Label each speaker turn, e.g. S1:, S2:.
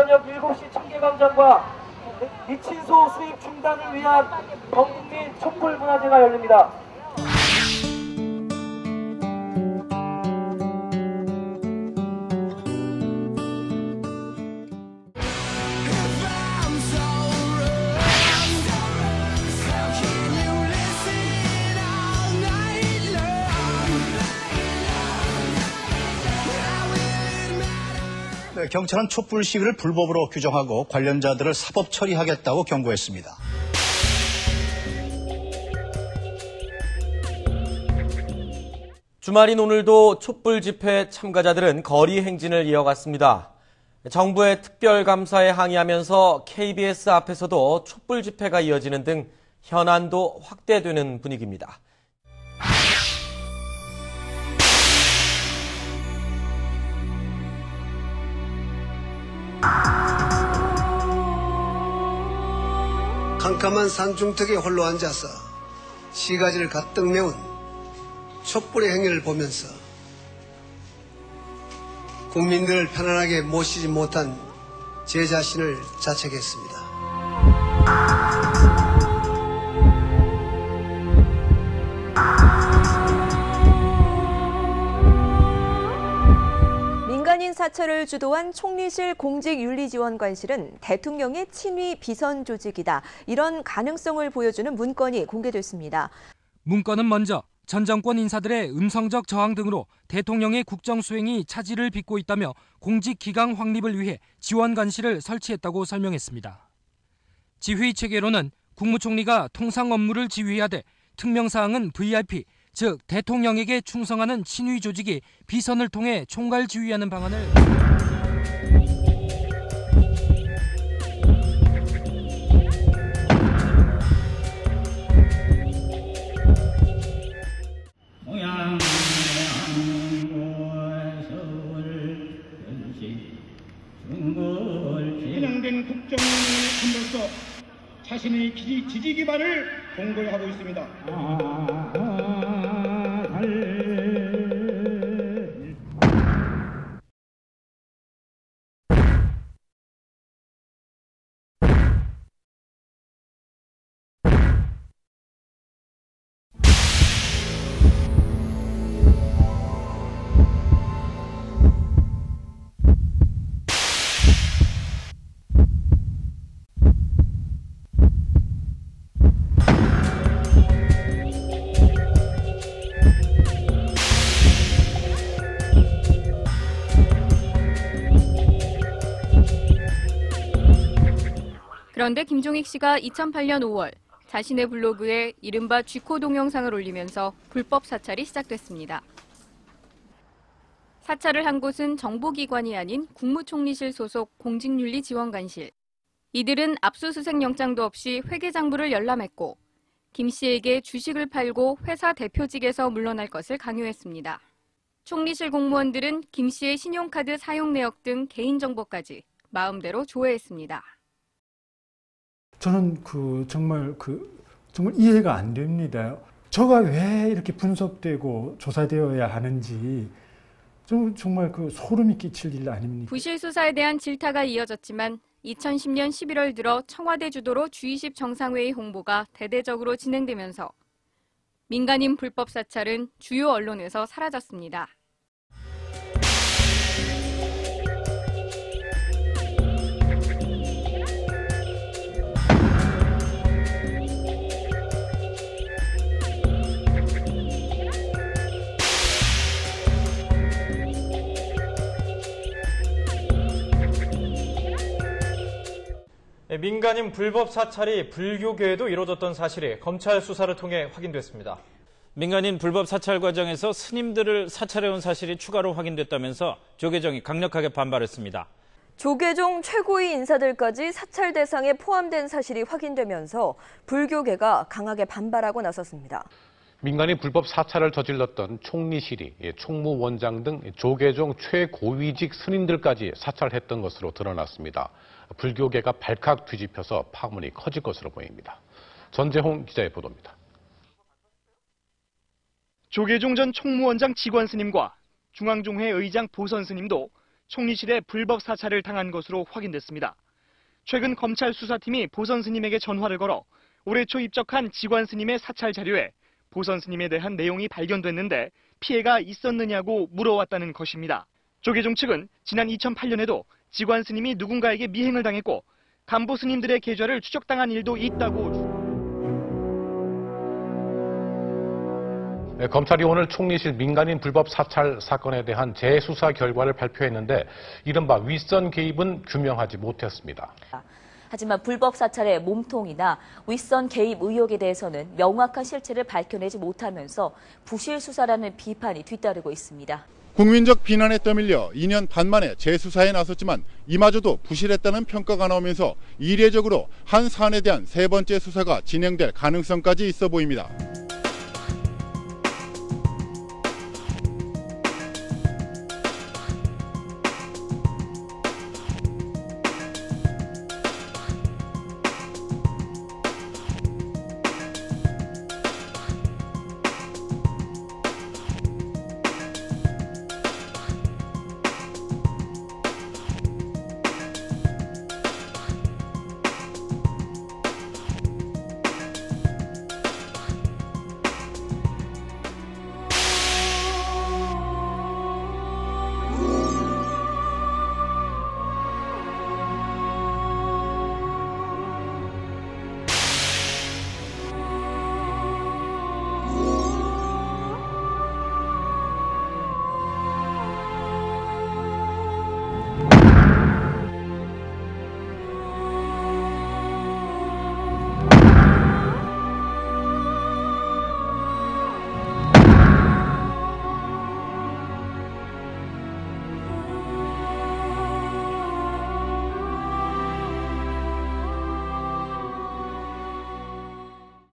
S1: 저녁 7시 청계광장과 미친소 수입 중단을 위한 전국민 촛불문화제가 열립니다.
S2: 네, 경찰은 촛불 시위를 불법으로 규정하고 관련자들을 사법 처리하겠다고 경고했습니다.
S3: 주말인 오늘도 촛불 집회 참가자들은 거리 행진을 이어갔습니다. 정부의 특별감사에 항의하면서 KBS 앞에서도 촛불 집회가 이어지는 등 현안도 확대되는 분위기입니다.
S4: 캄캄한 산중턱에 홀로 앉아서 시가지를 가득 메운 촛불의 행렬을 보면서 국민들을 편안하게 모시지 못한 제 자신을 자책했습니다.
S5: 민간인 사찰을 주도한 총리실 공직윤리지원관실은 대통령의 친위 비선 조직이다. 이런 가능성을 보여주는 문건이 공개됐습니다.
S6: 문건은 먼저 전 정권 인사들의 음성적 저항 등으로 대통령의 국정 수행이 차질을 빚고 있다며 공직기강 확립을 위해 지원관실을 설치했다고 설명했습니다. 지휘 체계로는 국무총리가 통상 업무를 지휘하되 특명사항은 VIP, 즉 대통령에게 충성하는 친위 조직이 비선을 통해 총괄 지휘하는 방안을
S7: 편향된 국정운영으로서 자신의 지지 기반을 공고하고 있습니다.
S8: 그런데 김종익 씨가 2008년 5월 자신의 블로그에 이른바 쥐코 동영상을 올리면서 불법 사찰이 시작됐습니다. 사찰을 한 곳은 정보기관이 아닌 국무총리실 소속 공직윤리지원관실. 이들은 압수수색 영장도 없이 회계장부를 열람했고 김 씨에게 주식을 팔고 회사 대표직에서 물러날 것을 강요했습니다. 총리실 공무원들은 김 씨의 신용카드 사용 내역 등 개인정보까지 마음대로 조회했습니다.
S9: 저는 정말 이해가 안 됩니다. 저가 왜 이렇게 분석되고 조사되어야 하는지 정말 소름이 끼칠 일 아닙니까?
S8: 부실 수사에 대한 질타가 이어졌지만 2010년 11월 들어 청와대 주도로 G20 정상회의 홍보가 대대적으로 진행되면서 민간인 불법 사찰은 주요 언론에서 사라졌습니다.
S10: 민간인 불법 사찰이 불교계에도 이루어졌던 사실이 검찰 수사를 통해 확인됐습니다.
S11: 민간인 불법 사찰 과정에서 스님들을 사찰해온 사실이 추가로 확인됐다면서 조계종이 강력하게 반발했습니다.
S5: 조계종 최고위 인사들까지 사찰 대상에 포함된 사실이 확인되면서 불교계가 강하게 반발하고 나섰습니다.
S12: 민간인 불법 사찰을 저질렀던 총리실이 총무원장 등 조계종 최고위직 스님들까지 사찰했던 것으로 드러났습니다. 불교계가 발칵 뒤집혀서 파문이 커질 것으로 보입니다. 전재홍 기자의 보도입니다.
S13: 조계종 전 총무원장 직원 스님과 중앙종회 의장 보선 스님도 총리실에 불법 사찰을 당한 것으로 확인됐습니다. 최근 검찰 수사팀이 보선 스님에게 전화를 걸어 올해 초 입적한 지관 스님의 사찰 자료에 보선 스님에 대한 내용이 발견됐는데 피해가 있었느냐고 물어왔다는 것입니다. 조계종 측은 지난 2008년에도 지관 스님이 누군가에게 미행을 당했고 간부 스님들의 계좌를 추적당한 일도 있다고.
S12: 검찰이 오늘 총리실 민간인 불법 사찰 사건에 대한 재수사 결과를 발표했는데 이른바 윗선 개입은 규명하지 못했습니다.
S14: 하지만 불법 사찰의 몸통이나 윗선 개입 의혹에 대해서는 명확한 실체를 밝혀내지 못하면서 부실 수사라는 비판이 뒤따르고 있습니다.
S15: 국민적 비난에 떠밀려 2년 반 만에 재수사에 나섰지만 이마저도 부실했다는 평가가 나오면서 이례적으로 한 사안에 대한 세 번째 수사가 진행될 가능성까지 있어 보입니다.